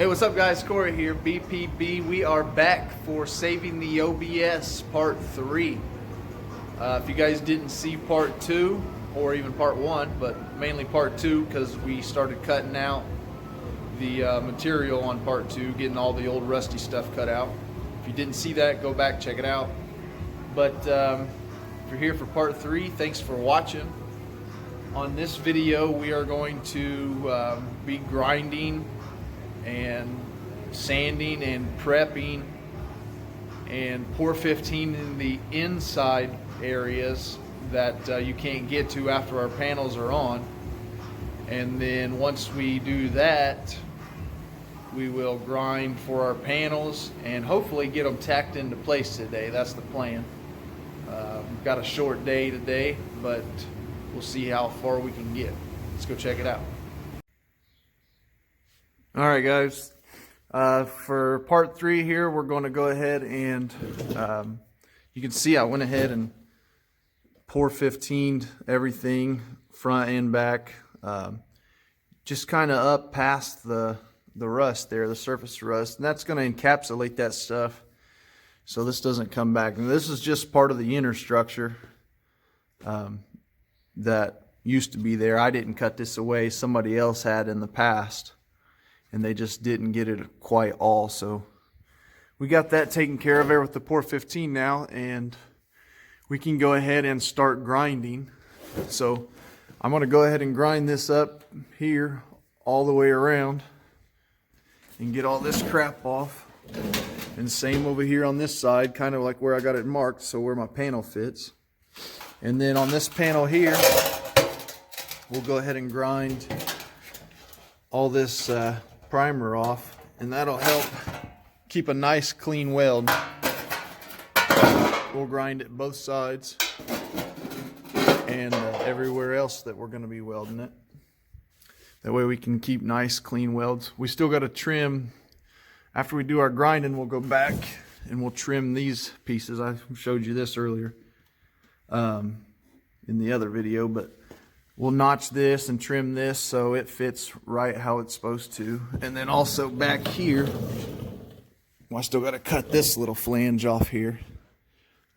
Hey, what's up guys? Corey here, BPB. We are back for Saving the OBS Part 3. If you guys didn't see Part 2, or even Part 1, but mainly Part 2 because we started cutting out the material on Part 2, getting all the old rusty stuff cut out. If you didn't see that, go back, check it out. But if you're here for Part 3, thanks for watching. On this video, we are going to be grinding and sanding and prepping and pour 15 in the inside areas that you can't get to after our panels are on. And then once we do that, we will grind for our panels and hopefully get them tacked into place today. That's the plan. We've got a short day today, but we'll see how far we can get. Let's go check it out. All right, guys. For Part 3 here, we're going to go ahead and you can see I went ahead and pour 15'd everything, front and back, just kind of up past the rust there, the surface rust, and that's going to encapsulate that stuff so this doesn't come back. And this is just part of the inner structure that used to be there. I didn't cut this away, somebody else had in the past, and they just didn't get it quite all. So we got that taken care of there with the pour 15 now, and we can go ahead and start grinding. So I'm going to go ahead and grind this up here all the way around and get all this crap off. And same over here on this side, kind of like where I got it marked, so where my panel fits. And then on this panel here, we'll go ahead and grind all this primer off, and that'll help keep a nice clean weld. We'll grind it both sides and everywhere else that we're going to be welding it. That way we can keep nice clean welds. We still got to trim. After we do our grinding, we'll go back and we'll trim these pieces. I showed you this earlier in the other video, but we'll notch this and trim this so it fits right how it's supposed to. And then also back here, well, I still got to cut this little flange off here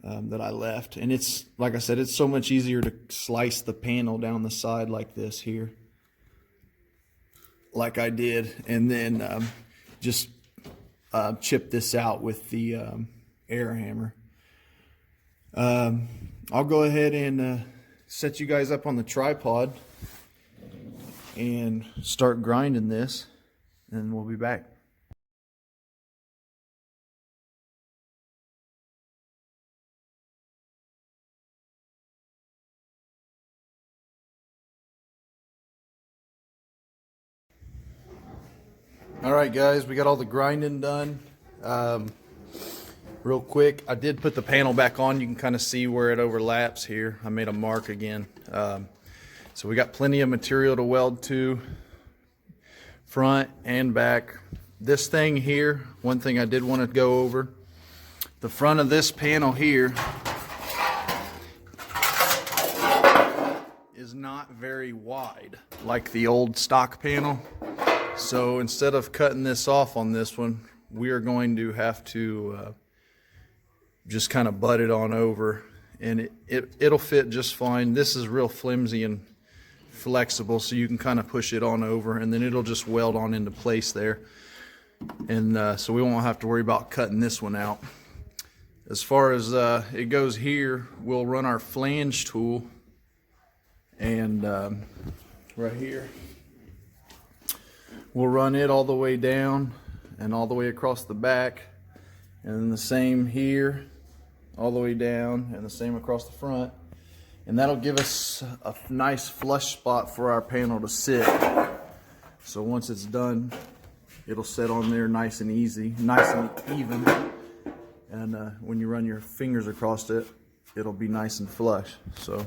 that I left. And it's, like I said, it's so much easier to slice the panel down the side like this here, like I did, and then just chip this out with the air hammer. I'll go ahead and set you guys up on the tripod and start grinding this, and we'll be back. All right, guys, we got all the grinding done. Real quick, I did put the panel back on. You can kind of see where it overlaps here. I made a mark again. So we got plenty of material to weld to, front and back. This thing here, one thing I did want to go over, the front of this panel here is not very wide like the old stock panel. So instead of cutting this off on this one, we are going to have to just kind of butt it on over, and it'll fit just fine. This is real flimsy and flexible, so you can kind of push it on over, and then it'll just weld on into place there. And so we won't have to worry about cutting this one out. As far as it goes here, we'll run our flange tool, and right here, we'll run it all the way down and all the way across the back, and then the same here all the way down, and the same across the front. And that'll give us a nice flush spot for our panel to sit. So once it's done, it'll sit on there nice and easy, nice and even. And when you run your fingers across it, it'll be nice and flush. So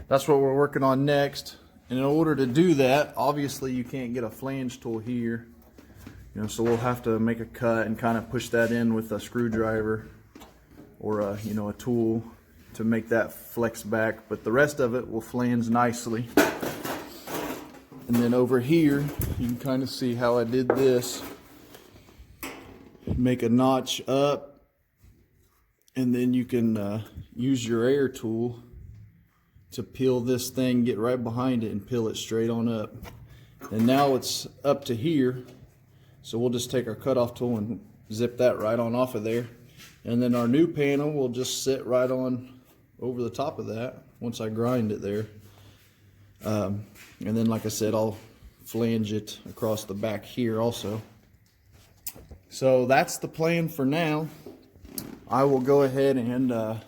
that's what we're working on next. And in order to do that, obviously you can't get a flange tool here, so we'll have to make a cut and kind of push that in with a screwdriver or a tool to make that flex back. But the rest of it will flange nicely. And then over here, you can kind of see how I did this. make a notch up, and then you can use your air tool to peel this thing, get right behind it and peel it straight on up. And now it's up to here, so we'll just take our cutoff tool and zip that right on off of there. And then our new panel will just sit right on over the top of that once I grind it there. And then, like I said, I'll flange it across the back here also. So that's the plan for now. I will go ahead and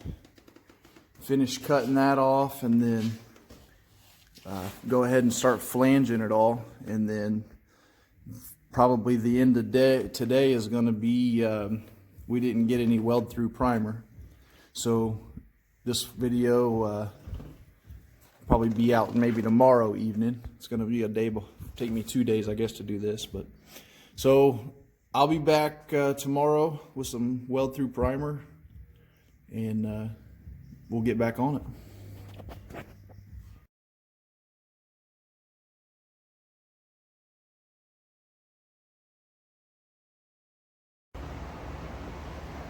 finish cutting that off, and then go ahead and start flanging it all. And then probably the end of today is going to be we didn't get any weld through primer, so this video probably be out maybe tomorrow evening. It's going to be a day, take me 2 days I guess to do this, but so I'll be back tomorrow with some weld through primer, and we'll get back on it.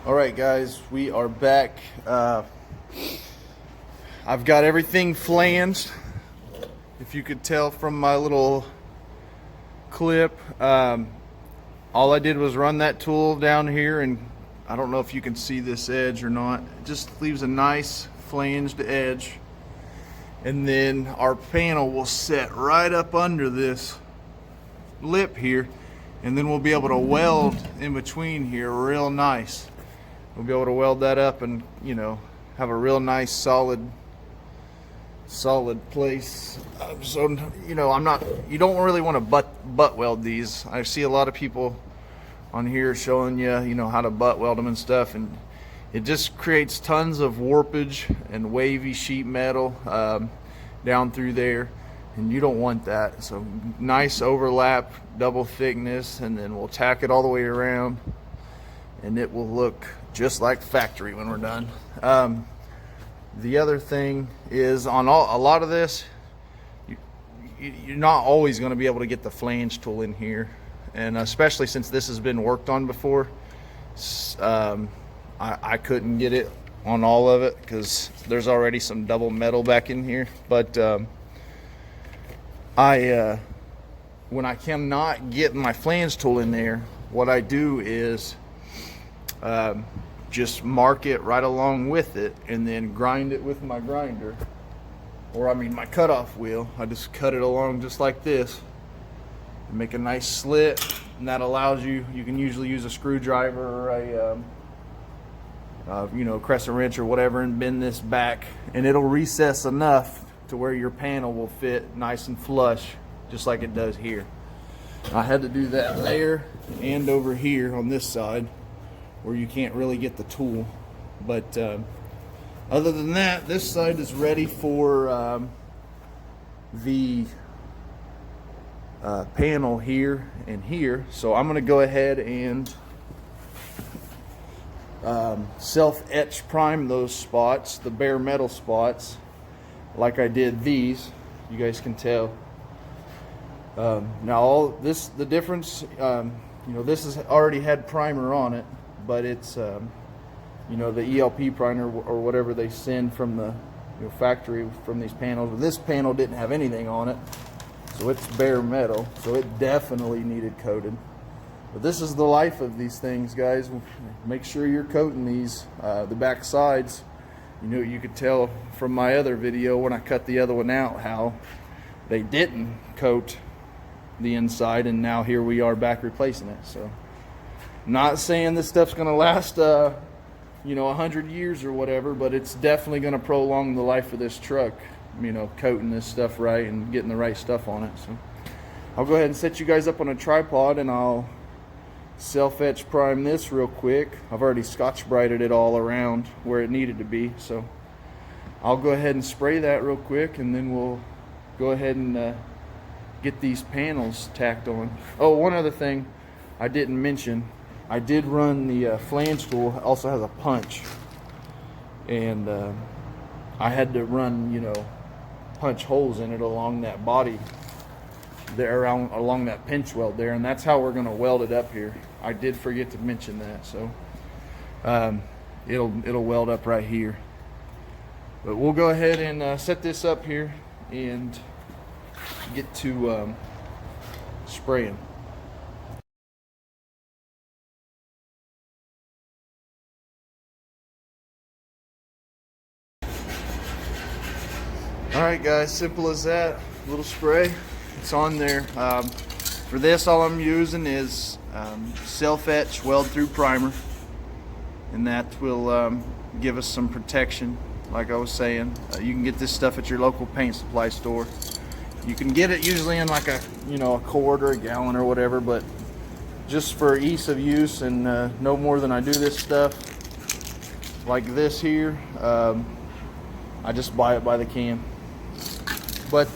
Alright guys, we are back. I've got everything flanged, if you could tell from my little clip. All I did was run that tool down here, and I don't know if you can see this edge or not. It just leaves a nice flanged edge, and then our panel will set right up under this lip here, and then we'll be able to weld in between here real nice. We'll be able to weld that up and, you know, have a real nice solid place. So, you know, you don't really want to butt weld these. I see a lot of people on here showing you know, how to butt weld them and stuff, and it just creates tons of warpage and wavy sheet metal down through there, and you don't want that. So nice overlap, double thickness, and then we'll tack it all the way around, and it will look just like factory when we're done. The other thing is, on a lot of this, you're not always going to be able to get the flange tool in here, and especially since this has been worked on before, I couldn't get it on all of it because there's already some double metal back in here. But when I cannot get my flange tool in there, what I do is just mark it right along with it, and then grind it with my grinder, or I mean my cutoff wheel. I just cut it along just like this and make a nice slit, and that allows you can usually use a screwdriver or a you know, crescent wrench or whatever, and bend this back, and it'll recess enough to where your panel will fit nice and flush, just like it does here. I had to do that there and over here on this side where you can't really get the tool, but other than that, this side is ready for the panel here and here. So I'm going to go ahead and self-etch prime those spots, the bare metal spots, like I did these. You guys can tell. Now all this, the difference, you know, this has already had primer on it, but it's you know, the ELP primer or whatever they send from the, you know, factory from these panels. This panel didn't have anything on it, so it's bare metal, so it definitely needed coated. But this is the life of these things, guys. Make sure you're coating these, the back sides. You know, you could tell from my other video when I cut the other one out how they didn't coat the inside, and now here we are back replacing it. So not saying this stuff's gonna last you know, 100 years or whatever, but it's definitely gonna prolong the life of this truck, you know, coating this stuff right and getting the right stuff on it. So I'll go ahead and set you guys up on a tripod, and I'll self-etch prime this real quick. I've already Scotch-Brighted it all around where it needed to be, so I'll go ahead and spray that real quick, and then we'll go ahead and get these panels tacked on. Oh, one other thing I didn't mention, I did run the flange tool. It also has a punch, and I had to run, you know, punch holes in it along that body there along that pinch weld there, and that's how we're going to weld it up here. I did forget to mention that, so it'll weld up right here. But we'll go ahead and set this up here and get to spraying. Alright guys, simple as that. Little spray, it's on there. For this, all I'm using is self-etch weld through primer, and that will give us some protection. Like I was saying, you can get this stuff at your local paint supply store. You can get it usually in like a quart or a gallon or whatever, but just for ease of use and no more than I do this stuff like this here, I just buy it by the can. But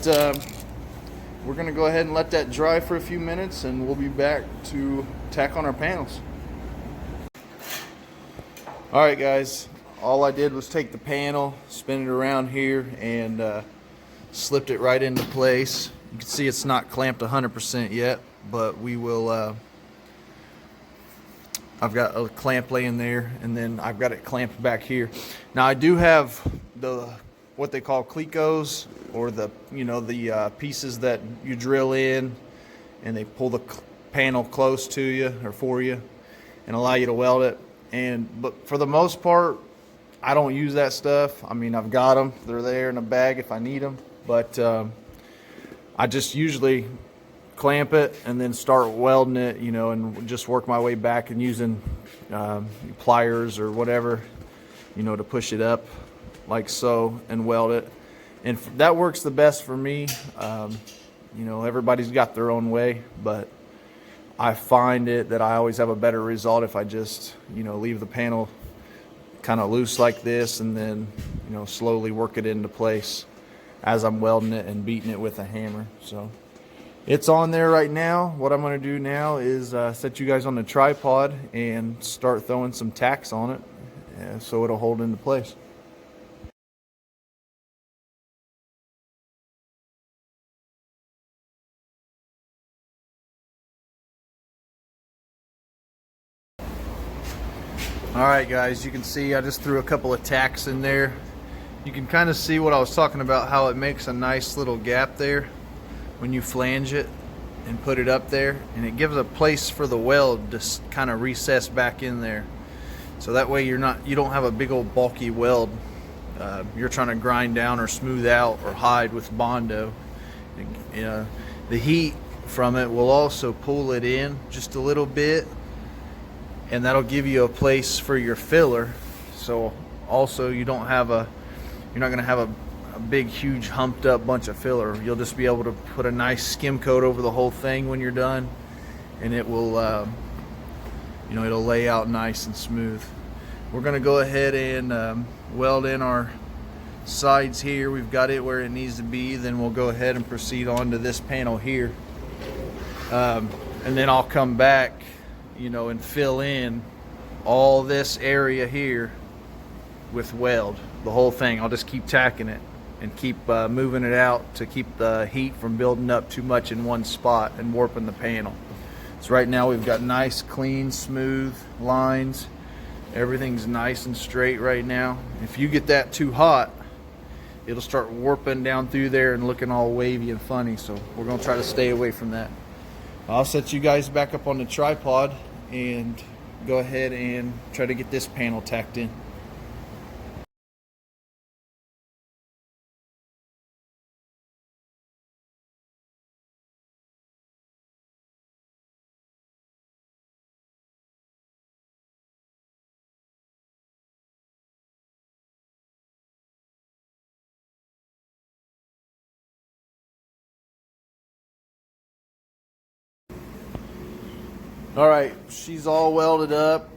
we're gonna go ahead and let that dry for a few minutes, and we'll be back to tack on our panels. All right guys, all I did was take the panel, spin it around here, and slipped it right into place. You can see it's not clamped 100% yet, but we will I've got a clamp laying there, and then I've got it clamped back here. Now I do have what they call clecos, or the pieces that you drill in and they pull the panel close to you or for you and allow you to weld it. But for the most part, I don't use that stuff. I mean, I've got them, they're there in a bag if I need them, but I just usually clamp it and then start welding it, and just work my way back and using pliers or whatever, to push it up like so and weld it. And that works the best for me. Everybody's got their own way, but I find that I always have a better result if I just leave the panel kind of loose like this, and then slowly work it into place as I'm welding it and beating it with a hammer. So it's on there right now. What I'm going to do now is set you guys on the tripod and start throwing some tacks on it, so it'll hold into place. Alright guys, you can see I just threw a couple of tacks in there. You can kind of see what I was talking about, how it makes a nice little gap there when you flange it and put it up there, and it gives a place for the weld to kind of recess back in there, so that way you don't have a big old bulky weld you're trying to grind down or smooth out or hide with Bondo. The heat from it will also pull it in just a little bit, and that'll give you a place for your filler. So also you're not going to have a big huge humped up bunch of filler. You'll just be able to put a nice skim coat over the whole thing when you're done, and it will it'll lay out nice and smooth. We're going to go ahead and weld in our sides here. We've got it where it needs to be. Then we'll go ahead and proceed on to this panel here, and then I'll come back and fill in all this area here with weld, the whole thing. I'll just keep tacking it and keep moving it out to keep the heat from building up too much in one spot and warping the panel. So right now we've got nice, clean, smooth lines. Everything's nice and straight right now. If you get that too hot, it'll start warping down through there and looking all wavy and funny, so we're going to try to stay away from that. I'll set you guys back up on the tripod and go ahead and try to get this panel tacked in. All right, she's all welded up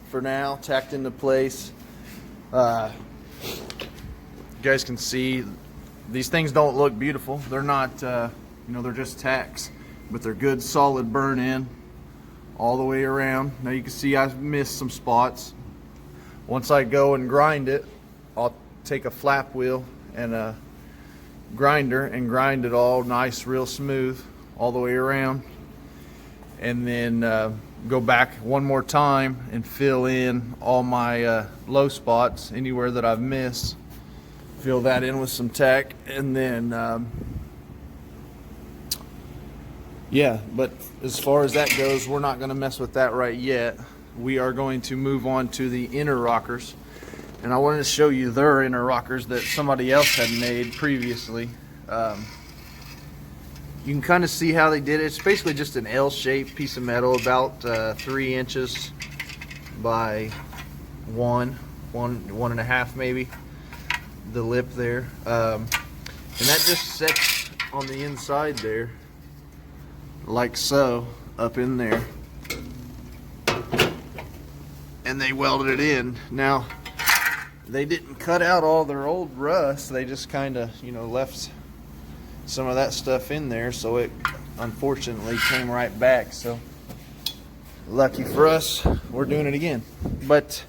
for now, tacked into place. You guys can see these things don't look beautiful. They're not, they're just tacks, but they're good, solid burn in all the way around. Now you can see I've missed some spots. Once I go and grind it, I'll take a flap wheel and grinder and grind it all nice, real smooth all the way around, and then go back one more time and fill in all my low spots, anywhere that I've missed. Fill that in with some tack, and then yeah, but as far as that goes, we're not going to mess with that right yet. We are going to move on to the inner rockers, and I wanted to show you their inner rockers that somebody else had made previously. You can kind of see how they did it. It's basically just an L-shaped piece of metal, about 3 inches by one and a half maybe, the lip there, and that just sets on the inside there like so, up in there, and they welded it in. Now they didn't cut out all their old rust, they just kind of, you know, left some of that stuff in there, so it unfortunately came right back. So lucky for us, we're doing it again. But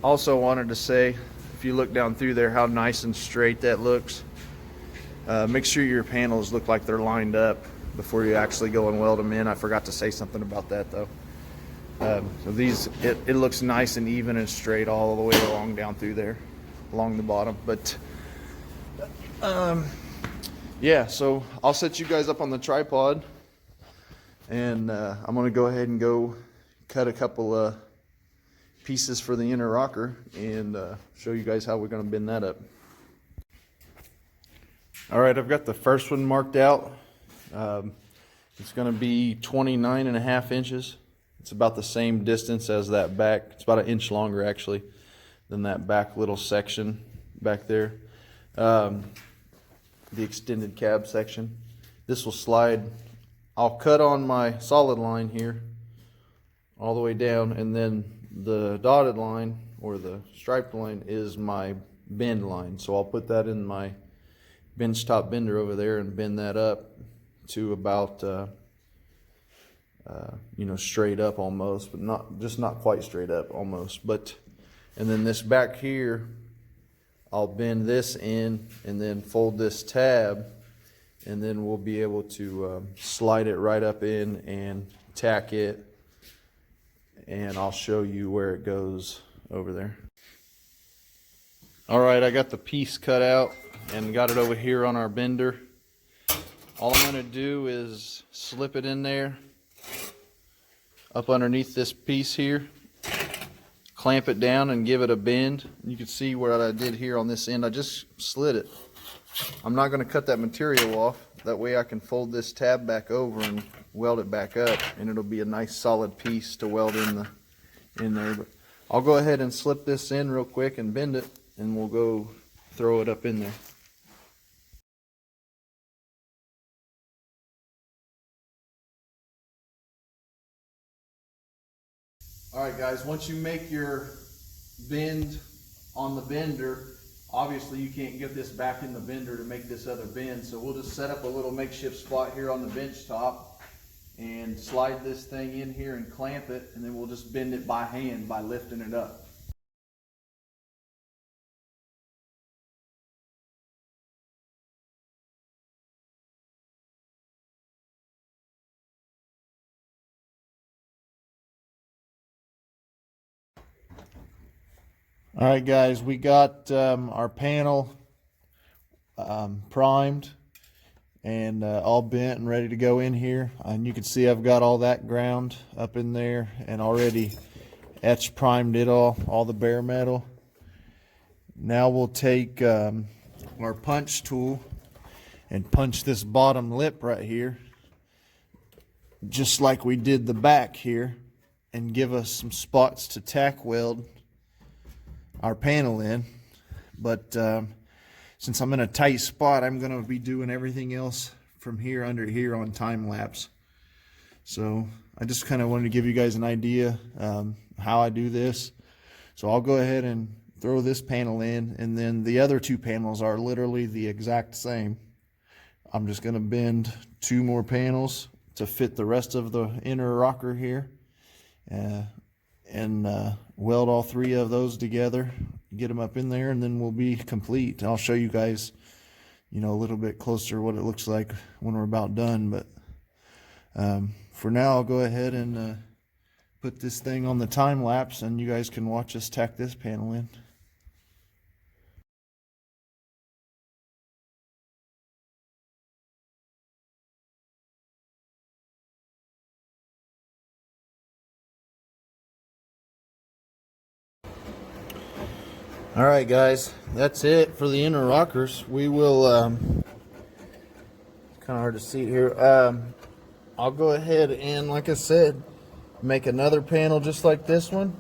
also wanted to say, if you look down through there, how nice and straight that looks. Make sure your panels look like they're lined up before you actually go and weld them in. I forgot to say something about that though. So these, it looks nice and even and straight all the way along down through there, along the bottom. But yeah, so I'll set you guys up on the tripod, and I'm gonna go ahead and go cut a couple pieces for the inner rocker and show you guys how we're gonna bend that up. All right, I've got the first one marked out. It's gonna be 29.5 inches. It's about the same distance as that back. It's about 1 inch longer actually than that back little section back there. The extended cab section. This will slide. I'll cut on my solid line here all the way down, and then the dotted line or the striped line is my bend line. So I'll put that in my bench top bender over there and bend that up to about you know, straight up almost, but not quite straight up, almost. But and then this back here, I'll bend this in and then fold this tab, and then we'll be able to slide it right up in and tack it, and I'll show you where it goes over there. All right, I got the piece cut out and got it over here on our bender. All I'm going to do is slip it in there up underneath this piece here, clamp it down and give it a bend. You can see what I did here on this end. I just slid it. I'm not going to cut that material off. That way I can fold this tab back over and weld it back up, and it'll be a nice solid piece to weld in there. But I'll go ahead and slip this in real quick and bend it, and we'll go throw it up in there. Alright guys, once you make your bend on the bender, obviously you can't get this back in the bender to make this other bend, so we'll just set up a little makeshift spot here on the bench top and slide this thing in here and clamp it, and then we'll just bend it by hand by lifting it up. All right, guys, we got our panel primed and all bent and ready to go in here. And you can see I've got all that ground up in there and already etched primed it all the bare metal. Now we'll take our punch tool and punch this bottom lip right here, just like we did the back here, and give us some spots to tack weld our panel in. But since I'm in a tight spot, I'm going to be doing everything else from here under here on time lapse. So I just kind of wanted to give you guys an idea how I do this. So I'll go ahead and throw this panel in, and then the other two panels are literally the exact same. I'm just going to bend 2 more panels to fit the rest of the inner rocker here, and weld all 3 of those together, get them up in there, and then we'll be complete. I'll show you guys you know, a little bit closer what it looks like when we're about done. But for now, I'll go ahead and put this thing on the time lapse, and you guys can watch us tack this panel in. All right, guys, that's it for the inner rockers. We will, kind of hard to see here. I'll go ahead and, like I said, make another panel just like this one,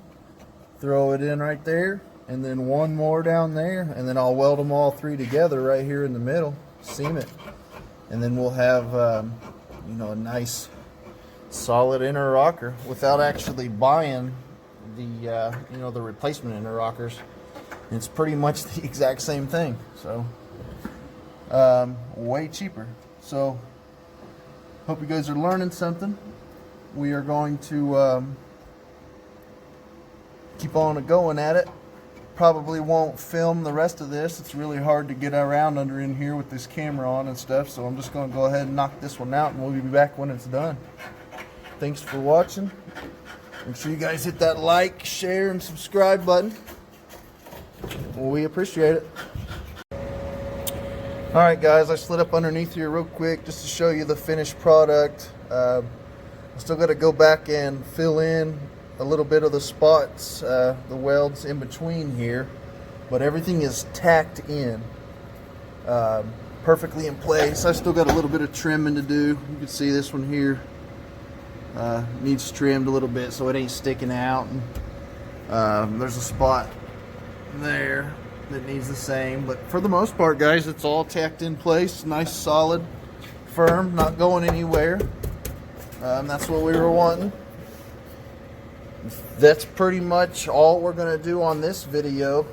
throw it in right there, and then one more down there, and then I'll weld them all three together right here in the middle, seam it, and then we'll have, you know, a nice solid inner rocker without actually buying the, you know, the replacement inner rockers. It's pretty much the exact same thing, so way cheaper. So hope you guys are learning something. We are going to keep on going at it. Probably won't film the rest of this. It's really hard to get around under in here with this camera on and stuff, so I'm just going to go ahead and knock this one out, and we'll be back when it's done. Thanks for watching. Make sure you guys hit that like, share, and subscribe button. We appreciate it. Alright guys, I slid up underneath here real quick just to show you the finished product. I still got to go back and fill in a little bit of the spots, the welds in between here, but everything is tacked in perfectly in place. I still got a little bit of trimming to do. You can see this one here needs trimmed a little bit so it ain't sticking out. And, there's a spot there that needs the same, but for the most part, guys, it's all tacked in place, nice, solid, firm, not going anywhere. That's what we were wanting. That's pretty much all we're going to do on this video.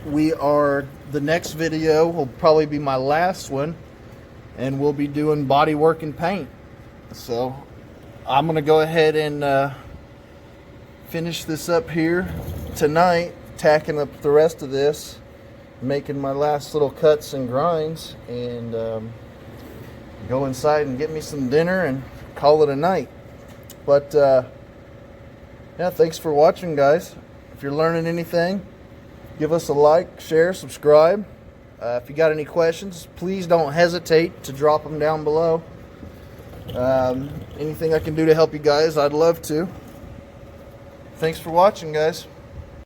The next video will probably be my last one, and we'll be doing body work and paint. So I'm going to go ahead and finish this up here tonight, tacking up the rest of this, making my last little cuts and grinds, and go inside and get me some dinner and call it a night. But yeah, thanks for watching, guys. If you're learning anything, give us a like, share, subscribe. If you got any questions, please don't hesitate to drop them down below. Anything I can do to help you guys, I'd love to. Thanks for watching, guys.